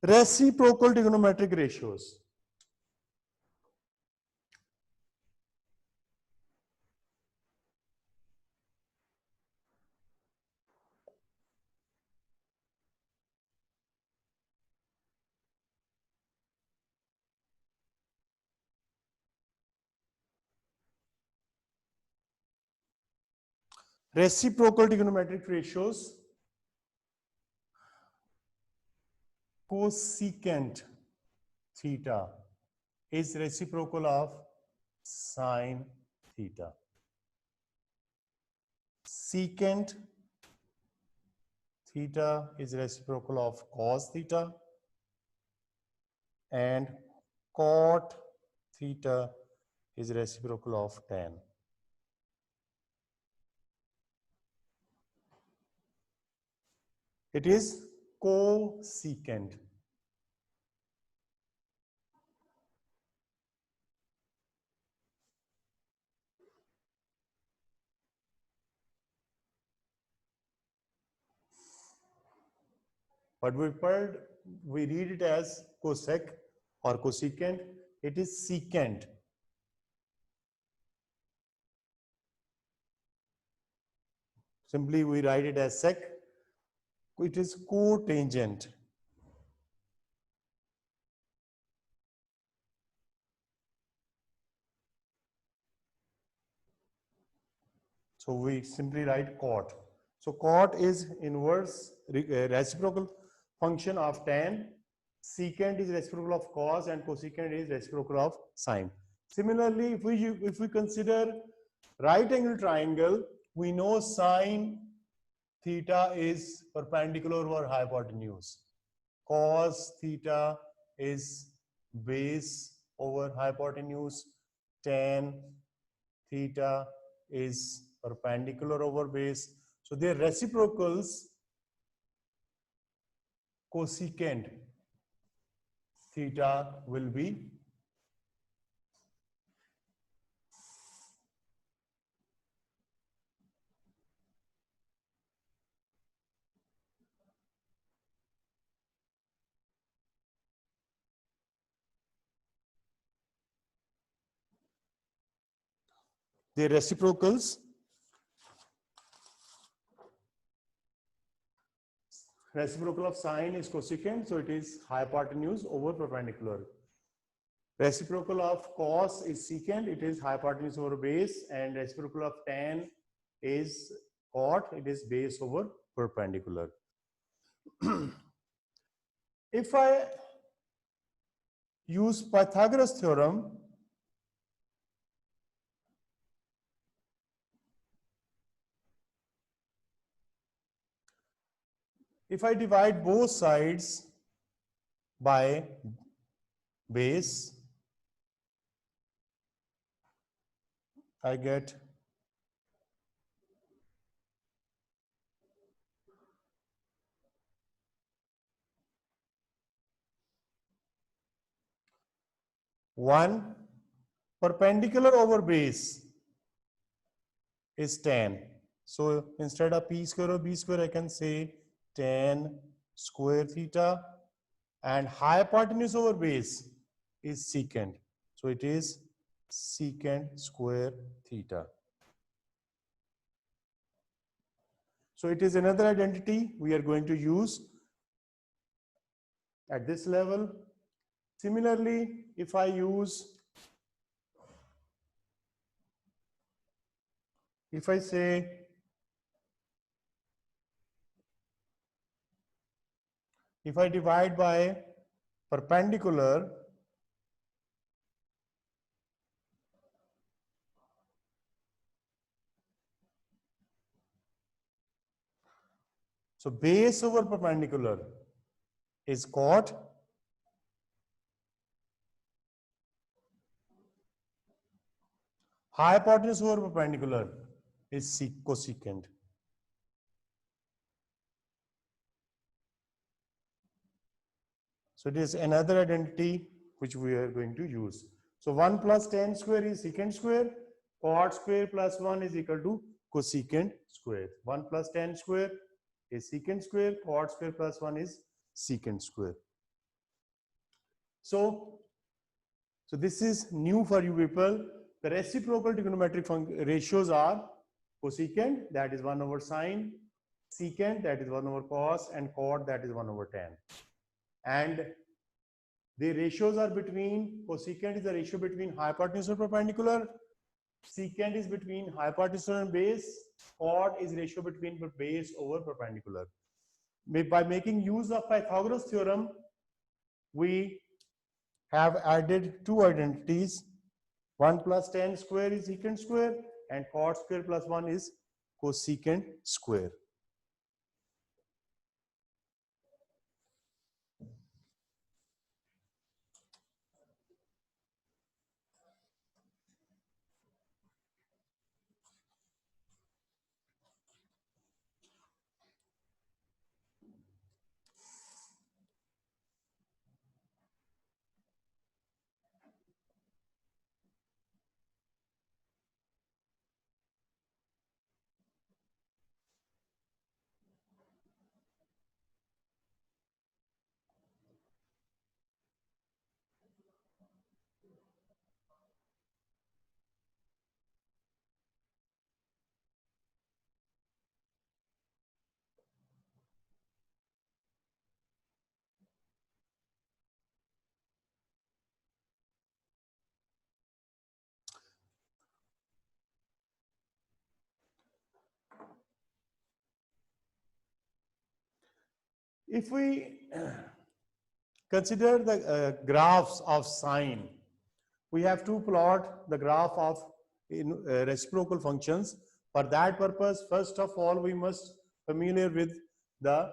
Reciprocal trigonometric ratios. Reciprocal trigonometric ratios. Cosecant theta is reciprocal of sine theta. Secant theta is reciprocal of cos theta, and cot theta is reciprocal of tan. It is cosecant. But we read it as cosec or cosecant. It is secant. Simply we write it as sec. It is cotangent. So we simply write cot. So cot is inverse reciprocal function of tan. Secant is reciprocal of cos, and cosecant is reciprocal of sine. Similarly, if we consider right angle triangle, we know sine theta is perpendicular over hypotenuse. Cos theta is base over hypotenuse. Tan theta is perpendicular over base. So their reciprocals, cosecant theta will be the reciprocals. Reciprocal of sine is cosecant, so it is hypotenuse over perpendicular. Reciprocal of cos is secant, it is hypotenuse over base, and reciprocal of tan is cot, it is base over perpendicular. If I use Pythagoras theorem, if I divide both sides by base, I get one perpendicular over base is tan. So instead of p square or b square, I can say tan square theta, and hypotenuse over base is secant. So it is secant square theta. So it is another identity we are going to use at this level. Similarly, if I say if I divide by perpendicular, so base over perpendicular is cot, hypotenuse over perpendicular is cosecant. So it is another identity which we are going to use. So 1 plus tan square is secant square, cot square plus 1 is equal to cosecant square. 1 plus tan square is secant square, cot square plus 1 is secant square. So this is new for you people. The reciprocal trigonometric ratios are cosecant, that is 1 over sine, secant, that is 1 over cos, and cot, that is 1 over tan. And the ratios are between, cosecant is the ratio between hypotenuse and perpendicular, secant is between hypotenuse and base, cot is ratio between base over perpendicular. By making use of Pythagoras theorem, we have added two identities. 1 plus tan square is secant square, and cot square plus 1 is cosecant square. If we consider the graphs of sine, we have to plot the graph of reciprocal functions. For that purpose, first of all, we must familiar with the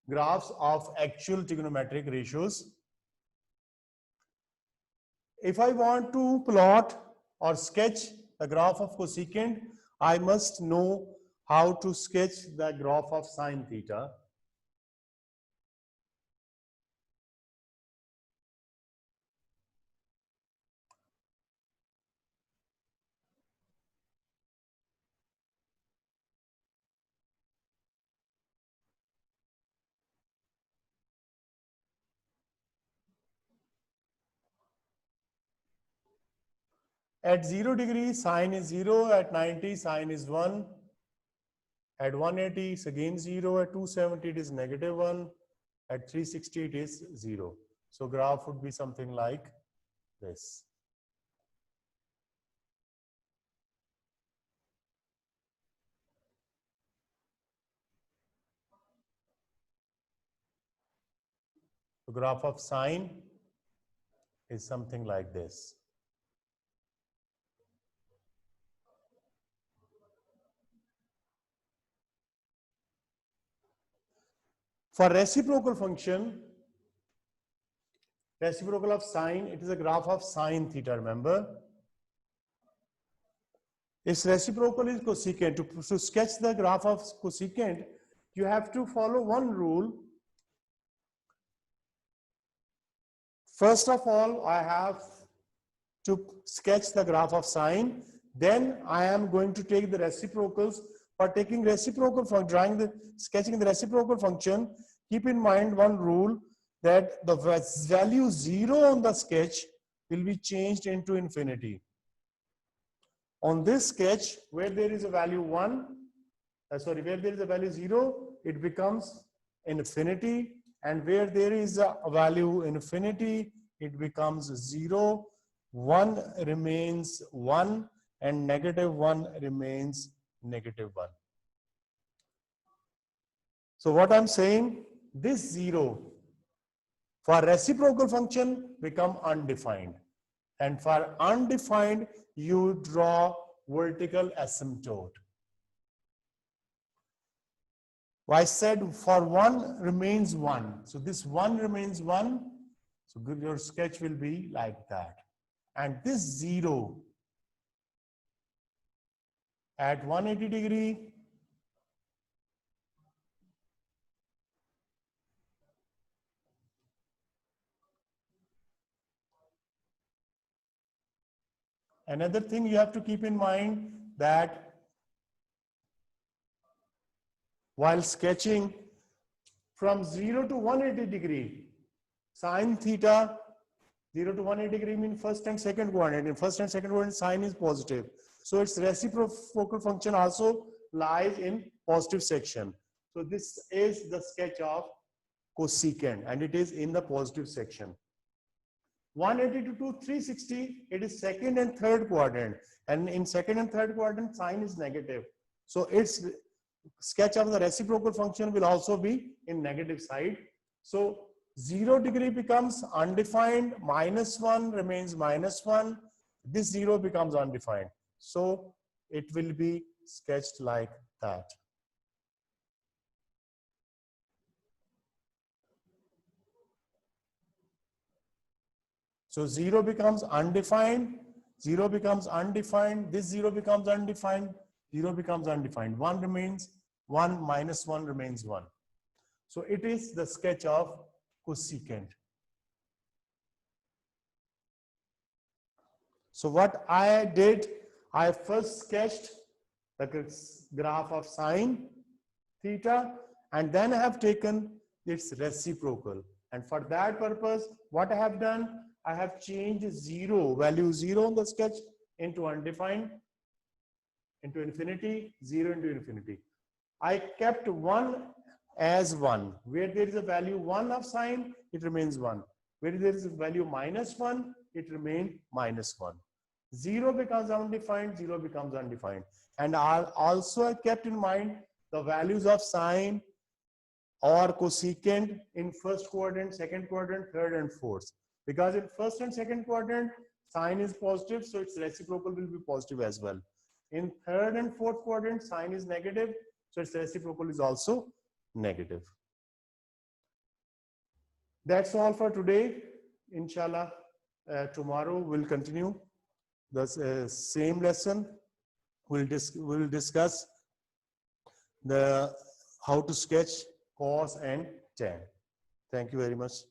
graphs of actual trigonometric ratios. If I want to plot or sketch the graph of cosecant, I must know how to sketch the graph of sine theta. At 0 degrees, sine is 0. At 90, sine is 1. At 180, it's again 0. At 270, it is -1. At 360, it is 0. So graph would be something like this. The graph of sine is something like this. For reciprocal function, reciprocal of sine, it is a graph of sine theta, remember? Its reciprocal is cosecant. To sketch the graph of cosecant, you have to follow one rule. First of all, I have to sketch the graph of sine. Then I am going to take the reciprocals. For taking reciprocal for sketching the reciprocal function, keep in mind one rule, that the value 0 on the sketch will be changed into infinity. On this sketch, where there is a value 1, where there is a value 0, it becomes infinity, and where there is a value infinity, it becomes 0. 1 remains 1, and -1 remains -1. So what I'm saying, this 0 for reciprocal function become undefined, and for undefined you draw vertical asymptote. I said for 1 remains 1, so this 1 remains 1, so your sketch will be like that. And this 0 at 180 degree another thing you have to keep in mind, that while sketching from 0 to 180 degree, sine theta 0 to 180 degree means first and second quadrant. In first and second quadrant, sine is positive. So its reciprocal function also lies in positive section. So this is the sketch of cosecant and it is in the positive section. 180 to 360, it is second and third quadrant. And in second and third quadrant, sine is negative. So its sketch of the reciprocal function will also be in negative side. So 0 degree becomes undefined, -1 remains -1. This 0 becomes undefined. So it will be sketched like that. So 0 becomes undefined, 0 becomes undefined, this 0 becomes undefined, 0 becomes undefined. 1 remains 1, -1 remains 1. So it is the sketch of cosecant. So what I did, I first sketched the graph of sine theta and then I have taken its reciprocal. And for that purpose, what I have done, I have changed 0, value 0 on the sketch into undefined, into infinity, 0 into infinity. I kept 1 as 1. Where there is a value 1 of sine, it remains 1. Where there is a value -1, it remains -1. 0 becomes undefined, 0 becomes undefined. And I kept in mind the values of sine or cosecant in first quadrant, second quadrant, third and fourth. Because in first and second quadrant, sine is positive, so its reciprocal will be positive as well. In third and fourth quadrant, sine is negative, so its reciprocal is also negative. That's all for today. Inshallah, tomorrow we'll continue the same lesson. We'll discuss how to sketch cos and tan. Thank you very much.